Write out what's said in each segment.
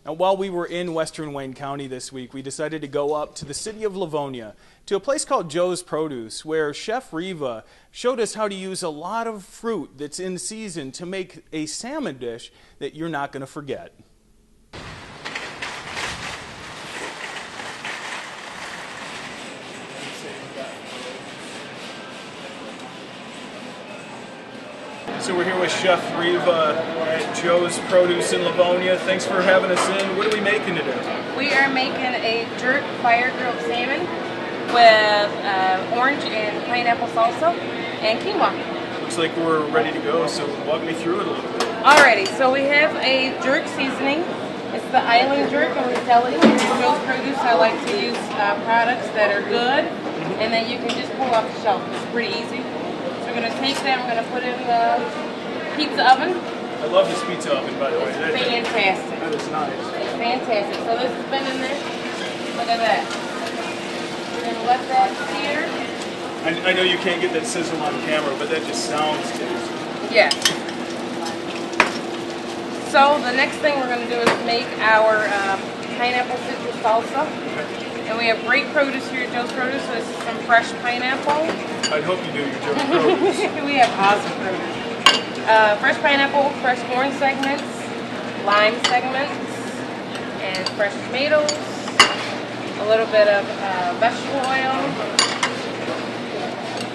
Now, while we were in Western Wayne County this week, we decided to go up to the city of Livonia to a place called Joe's Produce, where Chef Riva showed us how to use a lot of fruit that's in season to make a salmon dish that you're not going to forget. So we're here with Chef Riva at Joe's Produce in Livonia. Thanks for having us in. What are we making today? We are making a jerk fire-grilled salmon with orange and pineapple salsa and quinoa. Looks like we're ready to go, so walk me through it a little bit. Alrighty, so we have a jerk seasoning. It's the island jerk, and we tell it here at Joe's Produce I like to use products that are good and that you can just pull off the shelf. It's pretty easy. So we're going to take that, we're going to put it in the pizza oven. I love this pizza oven, by the way. It's fantastic. That is nice. It's fantastic. So this has been in there. Look at that. We're going to let that sear. I know you can't get that sizzle on camera, but that just sounds tasty. Yeah. So the next thing we're going to do is make our pineapple citrus salsa. And we have great produce here at Joe's Produce. So this is some fresh pineapple. I'd hope you do your Joe's Produce. We have awesome produce. Fresh pineapple, fresh orange segments, lime segments, and fresh tomatoes, a little bit of vegetable oil,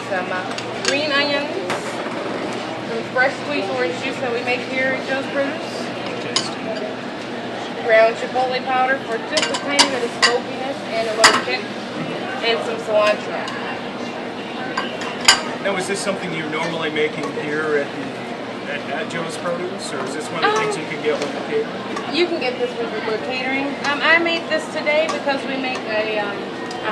some green onions, some fresh squeezed orange juice that we make here at Joe's Produce, ground chipotle powder for just a tiny bit of smokiness and a little kick, and some cilantro. Now, is this something you're normally making here at Joe's Produce, or is this one of the things you can get with the catering? You can get this with catering. I made this today because we make a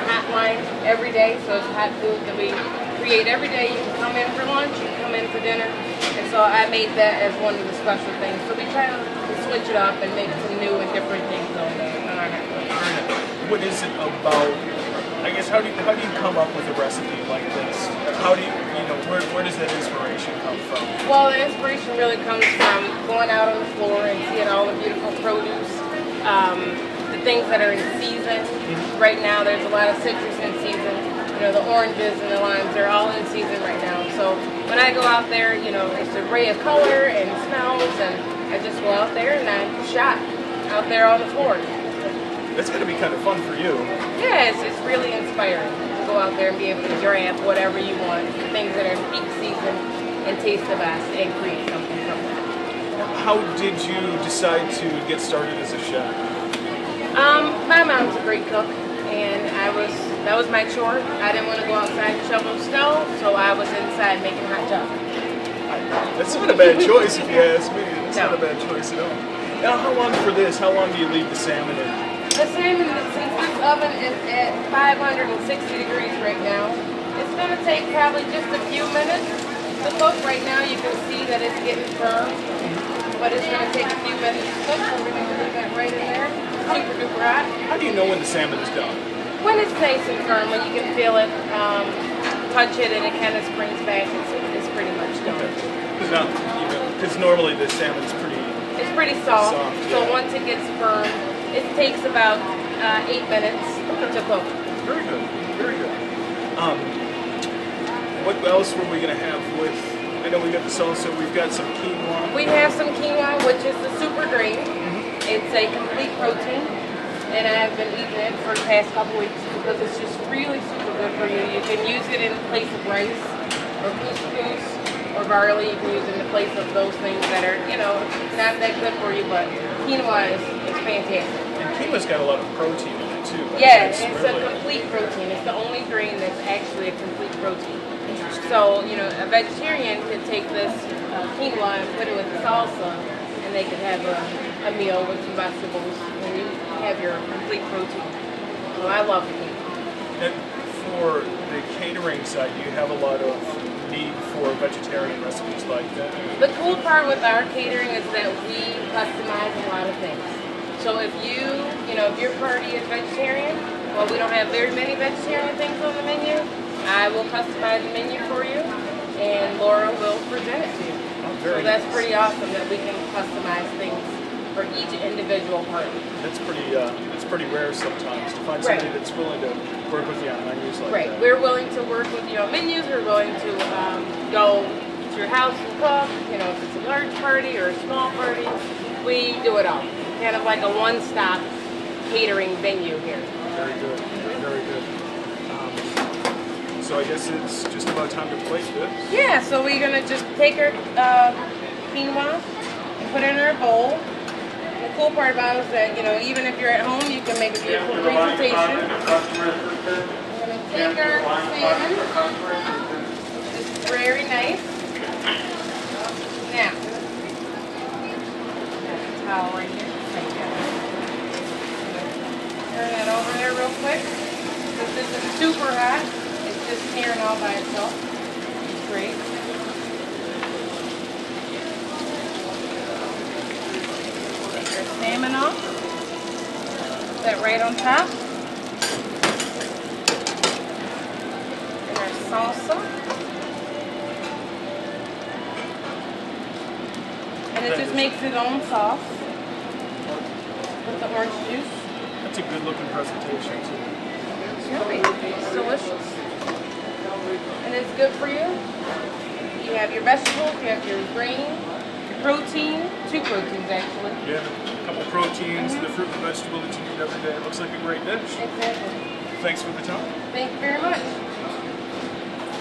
hot line every day, so it's hot food that we create every day. You can come in for lunch, you can come in for dinner, and so I made that as one of the special things. So we try to switch it up and make some new and different things on our hot line. What is it about? I guess how do you come up with a recipe like this? How do you where does that inspiration come from? Well, the inspiration really comes from going out on the floor and seeing all the beautiful produce, the things that are in season. Right now, there's a lot of citrus in season. You know, the oranges and the limes, they're all in season right now. So when I go out there, you know, it's an array of color and smells, and I just go out there and I shop out there on the floor. That's going to be kind of fun for you. Yeah, it's really inspiring to go out there and be able to grab whatever you want, things that are in peak season, and taste the best and create something from that. How did you decide to get started as a chef? My mom's a great cook, and that was my chore. I didn't want to go outside and shovel snow, so I was inside making hot chocolate. That's not a bad choice if you ask me. It's No. not a bad choice at all. Now, how long for this? How long do you leave the salmon in? The salmon, since this oven is at 560 degrees right now, it's going to take probably just a few minutes to cook. Right now you can see that it's getting firm, but it's going to take a few minutes to cook, so we're going to leave that right in there, super duper hot. How do you know when the salmon is done? When it's nice and firm, when you can feel it, touch it, and it kind of springs back, it's pretty much done. Because normally the salmon's It's pretty soft, yeah. So once it gets firm, it takes about 8 minutes to cook. Very good, very good. What else were we going to have with, I know we got the salsa, we've got some quinoa. We have some quinoa, which is the super grain. It's a complete protein, and I've been eating it for the past couple weeks because it's just really super good for you. You can use it in place of rice, or couscous, or barley. You can use it in place of those things that are, you know, not that good for you, but quinoa is fantastic. And quinoa's got a lot of protein in it too. Yeah, it's a complete protein. It's the only grain that's actually a complete protein. So, you know, a vegetarian could take this quinoa and put it with the salsa, and they could have a meal with some vegetables, and you have your complete protein. So I love the quinoa. And for the catering side, do you have a lot of need for vegetarian recipes like that? The cool part with our catering is that we customize a lot of things. So if if your party is vegetarian, well, we don't have very many vegetarian things on the menu, I will customize the menu for you, and Laura will present it to you. So that's pretty awesome that we can customize things for each individual party. It's pretty rare sometimes to find somebody that's willing to work with you on menus like that. We're willing to work with you on menus. We're willing to go to your house and cook. You know, if it's a large party or a small party, we do it all. Kind of like a one-stop catering venue here. Very good. Very good. So I guess it's just about time to plate this. Yeah, so we're going to just take our quinoa and put it in our bowl. And the cool part about it is that, you know, even if you're at home, you can make a beautiful presentation. We're going to take our salmon. This is very nice. Now, got a towel right here. Turn that over there real quick. Since this is super hot, it's just searing all by itself. It's great. Take our salmon off. Put that right on top. And our salsa. And it just makes its own sauce with the orange juice. That's a good looking presentation too. It's yummy. It's delicious. And it's good for you. You have your vegetables, you have your grain, your protein, 2 proteins actually. Yeah, a couple proteins, the fruit and vegetable that you need every day. It looks like a great dish. Exactly. Thanks for the time. Thank you very much.